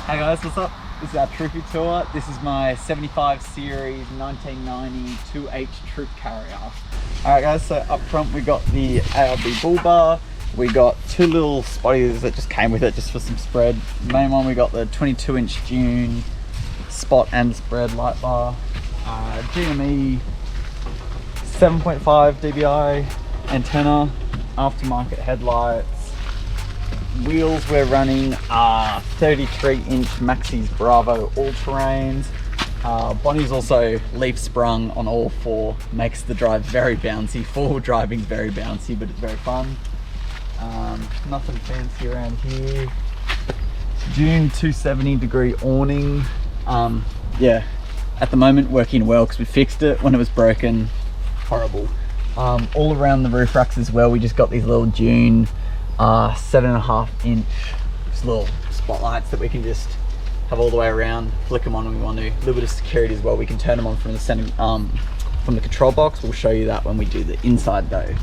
Hey guys, what's up? This is our Troopy Tour. This is my 75 series 1990 2H troop carrier. Alright guys, so up front we got the ARB bull bar. We got two little spotties that just came with it just for some spread. The main one we got the 22-inch Dune spot and spread light bar. GME 7.5 dBi antenna, aftermarket headlights. Wheels we're running are 33-inch Maxxis Bravo all-terrains. Bonnie's also leaf sprung on all four, makes the drive very bouncy. Four-wheel driving very bouncy, but it's very fun. Nothing fancy around here. Dune 270-degree awning. Yeah, at the moment working well because we fixed it when it was broken. Horrible. All around the roof racks as well, we just got these little Dune 7.5-inch little spotlights that we can just have all the way around, flick them on when we want to. A little bit of security as well, we can turn them on from the center, from the control box. We'll show you that when we do the inside though.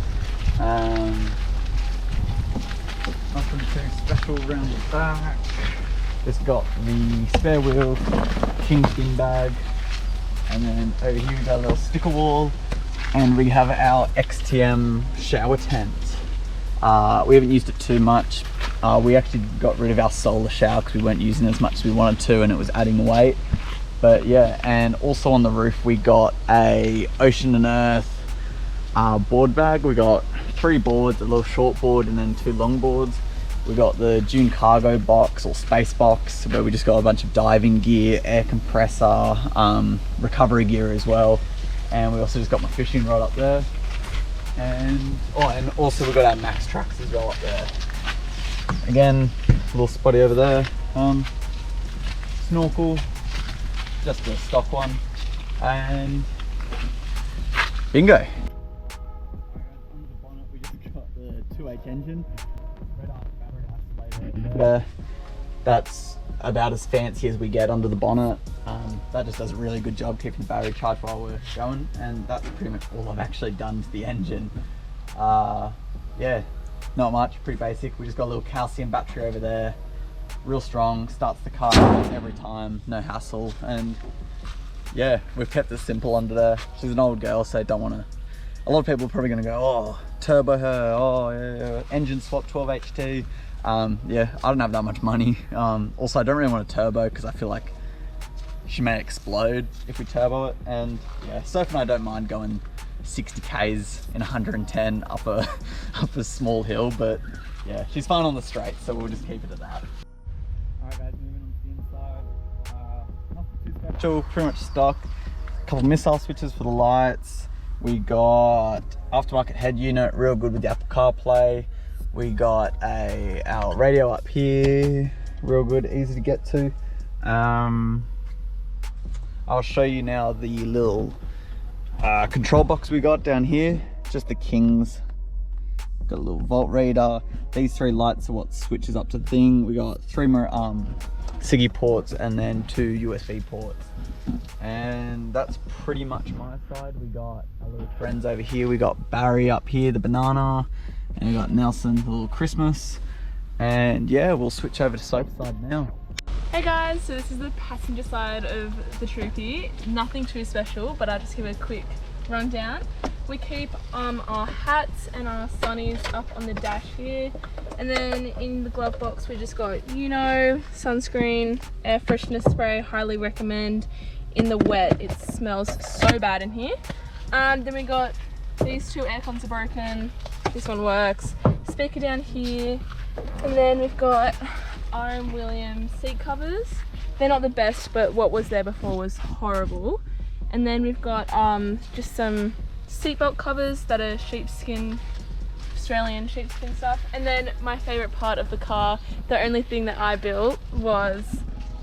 Nothing too special around the back. Just got the spare wheel, king skin bag, and then over here we got a little sticker wall, and we have our XTM shower tent. We haven't used it too much. We actually got rid of our solar shower because we weren't using it as much as we wanted to, and it was adding weight. But yeah, and also on the roof we got a Ocean and Earth board bag. We got 3 boards, a little short board and then 2 long boards. We got the Dune cargo box or space box where we just got a bunch of diving gear, air compressor, recovery gear as well. And we also just got my fishing rod up there. And also we've got our Max trucks as well up there. Again, a little spotty over there. Snorkel, just a stock one, and bingo. Under the bonnet we just got the 2H engine. Red arc battery isolator. That's about as fancy as we get under the bonnet. That just does a really good job keeping the battery charged while we're going, and that's pretty much all I've actually done to the engine. Yeah, not much, pretty basic. We just got a little calcium battery over there, real strong, starts the car every time, no hassle. And yeah, we've kept it simple under there. She's an old girl, so don't want to, a lot of people are probably going to go, oh, turbo her, oh yeah, engine swap 12HT. Yeah, I don't have that much money. Also I don't really want a turbo because I feel like she may explode if we turbo it. And yeah, Soph and I don't mind going 60 k's in 110 up a small hill, but yeah, she's fine on the straight, so we'll just keep it at that. Alright guys, moving on to the inside. Nothing too special, pretty much stock. A couple missile switches for the lights. We got aftermarket head unit, real good with the Apple CarPlay. We got our radio up here, real good, easy to get to. I'll show you now the little control box we got down here, just the Kings. Got a little volt reader. These 3 lights are what switches up to the thing. We got 3 more SIGI ports and then 2 USB ports. And that's pretty much my side. We got our little friends over here. We got Barry up here, the banana, and we got Nelson, the little Christmas. And yeah, we'll switch over to Soap's side now. Hey guys, so this is the passenger side of the Troopy. Nothing too special, but I'll just give a quick rundown. We keep our hats and our sunnies up on the dash here, and then in the glove box we just got sunscreen, air freshener spray, highly recommend. In the wet it smells so bad in here. Then we got these 2 air cons are broken, this one works, speaker down here, and then we've got RM Williams seat covers. They're not the best, but what was there before was horrible. And then we've got just some seatbelt covers that are sheepskin, Australian sheepskin stuff. And then my favourite part of the car, the only thing that I built, was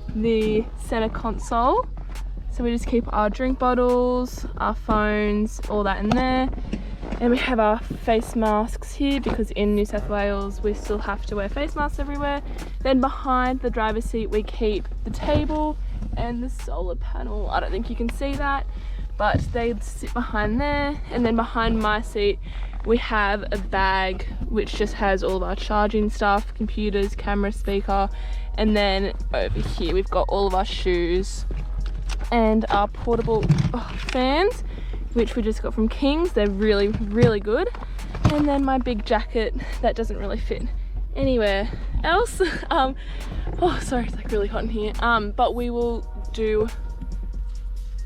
the center console. So we just keep our drink bottles, our phones, all that in there. And we have our face masks here because in New South Wales we still have to wear face masks everywhere. Then behind the driver's seat we keep the table and the solar panel. I don't think you can see that, but they sit behind there. And then behind my seat we have a bag which just has all of our charging stuff, computers, camera, speaker, And then over here we've got all of our shoes and our portable fans, which we just got from King's. They're really, really good. And then my big jacket that doesn't really fit anywhere else. Oh, sorry, it's like really hot in here. But we will do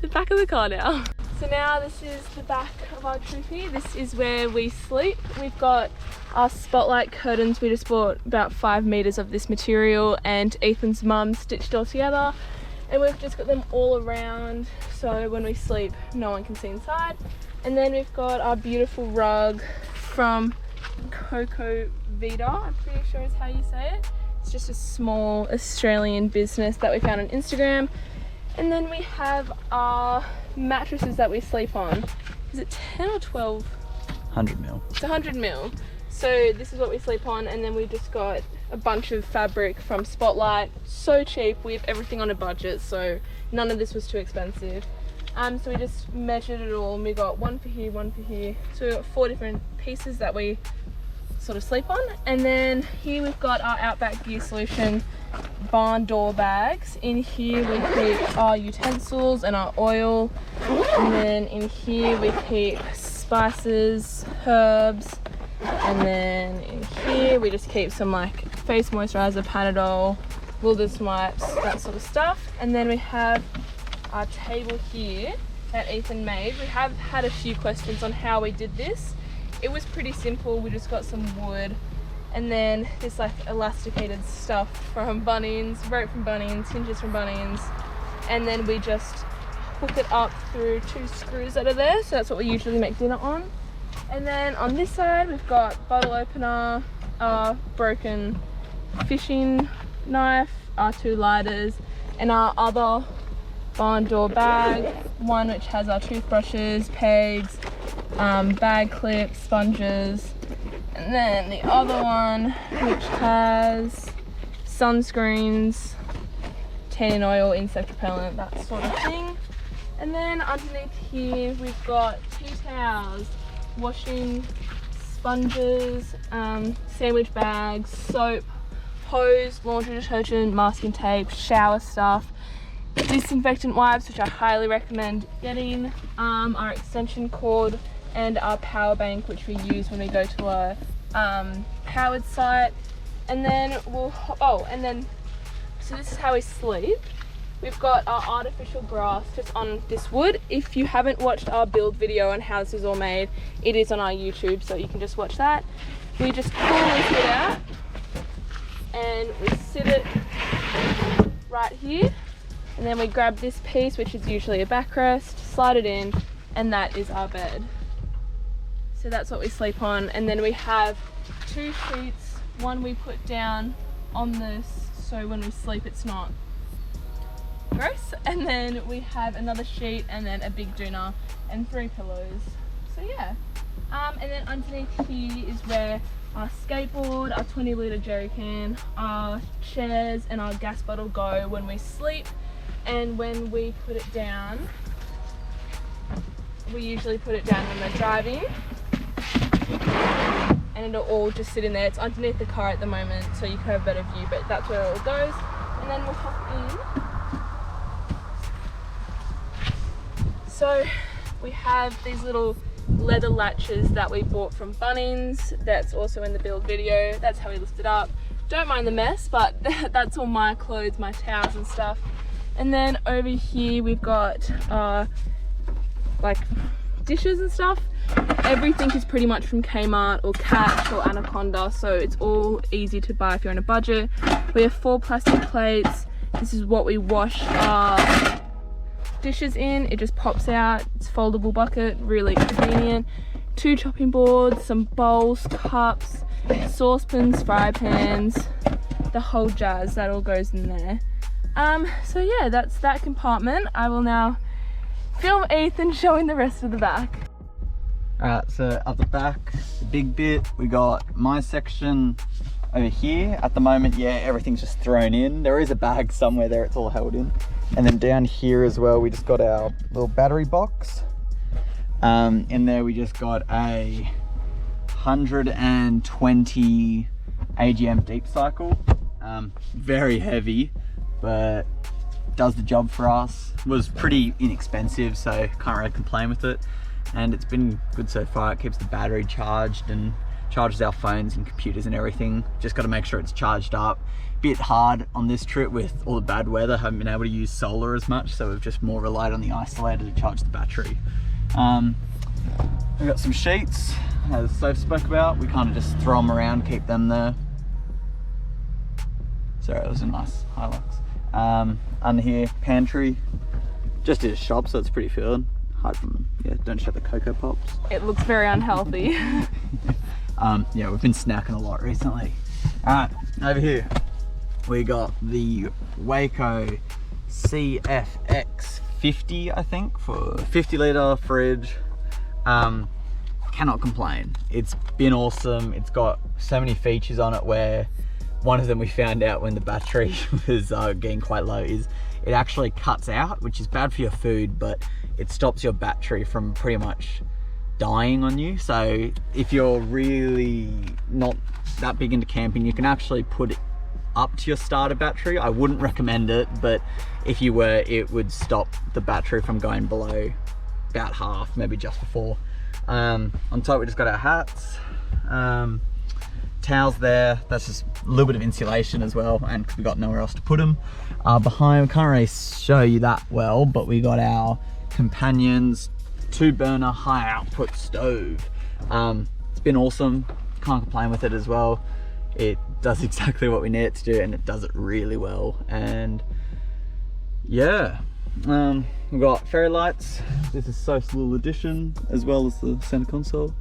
the back of the car now. So now this is the back of our Troopy. This is where we sleep. We've got our spotlight curtains. We just bought about 5 meters of this material and Ethan's mum stitched all together. And we've just got them all around so when we sleep no one can see inside. And then we've got our beautiful rug from Coco Vita, I'm pretty sure is how you say it. It's just a small Australian business that we found on Instagram. And then we have our mattresses that we sleep on. Is it 10 or 12? 100 mil. It's 100 mil. So this is what we sleep on, and then we just got a bunch of fabric from Spotlight. So cheap, we have everything on a budget, so none of this was too expensive. So we just measured it all and we got one for here, one for here. So we got 4 different pieces that we sort of sleep on. And then here we've got our Outback Gear Solution barn door bags. In here we keep our utensils and our oil. And then in here we keep spices, herbs. And then in here we just keep some like face moisturizer, Panadol, Wilderness wipes, that sort of stuff. And then we have our table here that Ethan made. We have had a few questions on how we did this. It was pretty simple. We just got some wood and then this like elasticated stuff from Bunnings, rope from Bunnings, hinges from Bunnings, and then we just hook it up through 2 screws that are there. So that's what we usually make dinner on. And then on this side we've got bottle opener, our broken fishing knife, our 2 lighters, and our other barn door bag, one which has our toothbrushes, pegs, bag clips, sponges, and then the other one which has sunscreens, tanning oil, insect repellent, that sort of thing. And then underneath here we've got tea towels, washing sponges, sandwich bags, soap, hose, laundry detergent, masking tape, shower stuff, disinfectant wipes, which I highly recommend getting, our extension cord, and our power bank, which we use when we go to a powered site. And then so this is how we sleep. We've got our artificial grass just on this wood. If you haven't watched our build video on how this is all made, it is on our YouTube, so you can just watch that. We just pull this bit out and we sit it right here. And then we grab this piece, which is usually a backrest, slide it in, and that is our bed. So that's what we sleep on. And then we have 2 sheets. One we put down on this, so when we sleep it's not gross. And then we have another sheet and then a big doona and 3 pillows. So yeah. And then underneath here is where our skateboard, our 20-litre jerry can, our chairs and our gas bottle go when we sleep. And when we put it down, we usually put it down when we're driving, and it'll all just sit in there. It's underneath the car at the moment, so you can have a better view, but that's where it all goes. And then we'll hop in. So we have these little leather latches that we bought from Bunnings. That's also in the build video. That's how we lift it up. Don't mind the mess, but that's all my clothes, my towels and stuff. And then over here we've got like dishes and stuff. Everything is pretty much from Kmart or Catch or Anaconda, so it's all easy to buy if you're on a budget. We have 4 plastic plates. This is what we wash our dishes in. It just pops out. It's a foldable bucket, really convenient. 2 chopping boards, some bowls, cups, saucepans, fry pans, the whole jazz. That all goes in there. So yeah, that's that compartment. I will now film Ethan showing the rest of the back. Alright, so at the back, the big bit, we got my section over here. At the moment, yeah, everything's just thrown in. There is a bag somewhere there, it's all held in. And then down here as well, we just got our little battery box. In there we just got a 120 AGM deep cycle. Very heavy, but does the job for us. Was pretty inexpensive, so can't really complain with it. And it's been good so far. It keeps the battery charged and charges our phones and computers and everything. Just got to make sure it's charged up. Bit hard on this trip with all the bad weather. Haven't been able to use solar as much, so we've just more relied on the isolator to charge the battery. We've got some sheets, as Soph spoke about. We kind of just throw them around, keep them there. Sorry, it was a nice Hilux. Under here, pantry. Just did a shop, so it's pretty filled. Hide from, yeah, don't shut the Cocoa Pops. It looks very unhealthy. Yeah, we've been snacking a lot recently. Alright, over here we got the Waco CFX 50, I think, for 50 litre fridge. Cannot complain. It's been awesome. It's got so many features on it, where one of them we found out when the battery was getting quite low is it actually cuts out, which is bad for your food, but it stops your battery from pretty much dying on you. So if you're really not that big into camping, you can actually put it up to your starter battery. I wouldn't recommend it, but if you were, it would stop the battery from going below about half, maybe just before. On top we just got our hats, towels there. That's just a little bit of insulation as well, and because we got nowhere else to put them. Behind, we can't really show you that well, but we got our companions 2-burner high output stove. It's been awesome, can't complain with it as well. It does exactly what we need it to do, and it does it really well. And yeah, we've got fairy lights. This is Soph's little addition, as well as the center console.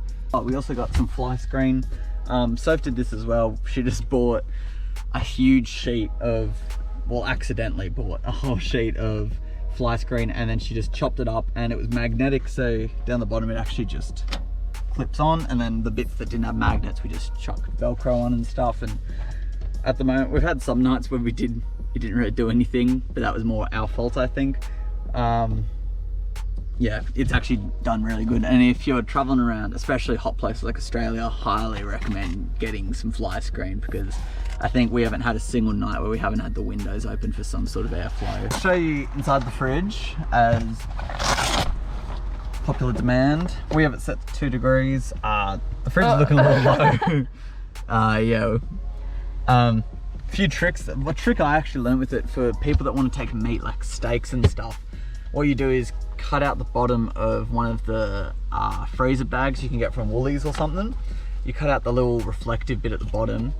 We also got some fly screen. Soph did this as well. She just bought a huge sheet of, well, accidentally bought a whole sheet of fly screen, and then she just chopped it up, and it was magnetic, so down the bottom it actually just clips on, and then the bits that didn't have magnets we just chucked Velcro on and stuff. And at the moment we've had some nights where it didn't really do anything, but that was more our fault, I think. Yeah, it's actually done really good. And if you're traveling around, especially hot places like Australia, highly recommend getting some fly screen, because I think we haven't had a single night where we haven't had the windows open for some sort of airflow. I'll show you inside the fridge as popular demand. We have it set to 2 degrees. The fridge is looking a little low. Yeah. Few tricks. What trick I actually learned with it for people that want to take meat, like steaks and stuff, what you do is cut out the bottom of one of the freezer bags you can get from Woolies or something. You cut out the little reflective bit at the bottom,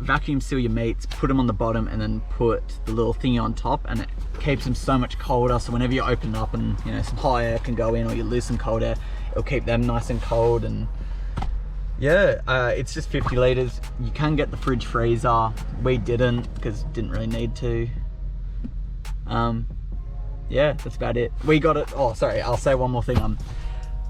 vacuum seal your meats, put them on the bottom, and then put the little thingy on top, and it keeps them so much colder. So whenever you open up and, you know, some hot air can go in, or you lose some cold air, it'll keep them nice and cold. And yeah, it's just 50 litres. You can get the fridge freezer. We didn't, because didn't really need to. Yeah, that's about it. We got it. Oh, sorry, I'll say one more thing.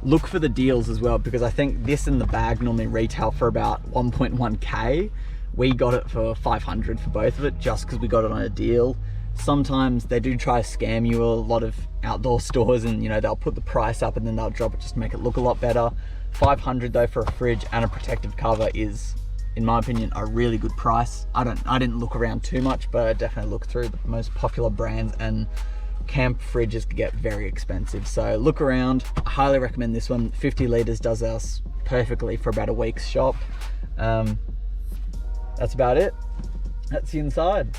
Look for the deals as well, because I think this and the bag normally retail for about 1.1k. We got it for 500 for both of it, just because we got it on a deal. Sometimes they do try to scam you, a lot of outdoor stores, and you know, they'll put the price up and then they'll drop it just to make it look a lot better. 500 though for a fridge and a protective cover is, in my opinion, a really good price. I didn't look around too much, but I definitely looked through the most popular brands, and camp fridges can get very expensive. So look around. I highly recommend this one. 50 litres does us perfectly for about a week's shop. That's about it. That's the inside.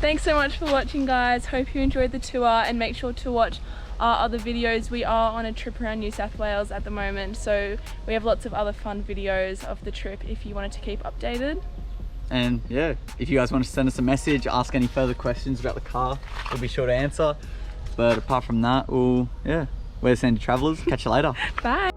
Thanks so much for watching, guys. Hope you enjoyed the tour, and make sure to watch our other videos. We are on a trip around New South Wales at the moment, so we have lots of other fun videos of the trip if you wanted to keep updated. And yeah, if you guys want to send us a message, ask any further questions about the car, we'll be sure to answer. But apart from that, we're Sandy Travellers. Catch you later. Bye.